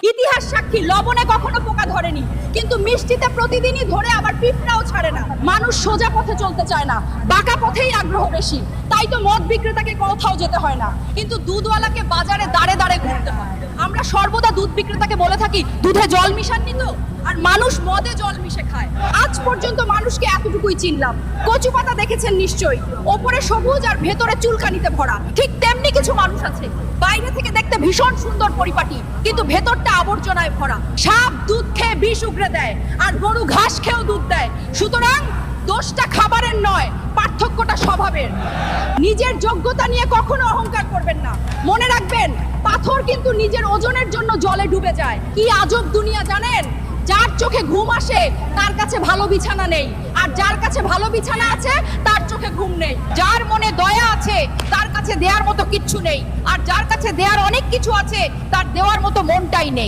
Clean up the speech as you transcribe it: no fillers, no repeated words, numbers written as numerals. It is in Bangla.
ইতিহাস সাক্ষী লবণে কখনো পোকা ধরেনি, কিন্তু মিষ্টিতে প্রতিদিনই ধরে আবার পিঁপড়াও ছাড়ে না। মানুষ সোজা পথে চলতে চায় না, বাঁকা পথেই আগ্রহ বেশি। তাই তো মদ বিক্রেতাকে কোথাও যেতে হয় না, কিন্তু দুধওয়ালাকে বাজারে দাঁড়ে দাঁড়ে ঘুরতে হয়। আমরা সর্বদা দুধ বিক্রেতাকে বলে থাকি, দুধে জল মিশাননি তো? আর মানুষ মদে জল মিশে খায়। আজ পর্যন্ত মানুষকে এতটুকুই চিনলাম। কচু পাতা দেখেছেন নিশ্চয়ই, ওপরে সবুজ আর ভেতরে চুলকানিতে ভরা। ঠিক তেমনি কিছু মানুষ আছে, বাইরে থেকে দেখতে ভীষণ সুন্দর পরিপাটি, কিন্তু ভেতরটা আবর্জনায় ভরা। সাপ দুধ খেয়ে বিষ উগরে দেয়, আর গরু ঘাস খেয়েও দুধ দেয়। সুতরাং দোষটা খাবারের নয়, পার্থক্যটা স্বভাবের। নিজের যোগ্যতা নিয়ে কখনো অহংকার করবেন না। মনে রাখবেন, পাথর কিন্তু নিজের ওজনের জন্য জলে ডুবে যায়। কি আজব দুনিয়া জানেন? যার চোখে ঘুম আসে তার কাছে ভালো বিছানা নেই, আর যার কাছে ভালো বিছানা আছে তার চোখে ঘুম নেই। যার মনে দয়া আছে তার কাছে দেওয়ার মতো কিচ্ছু নেই, আর যার কাছে দেওয়ার অনেক কিছু আছে তার দেওয়ার মতো মনটাই নেই।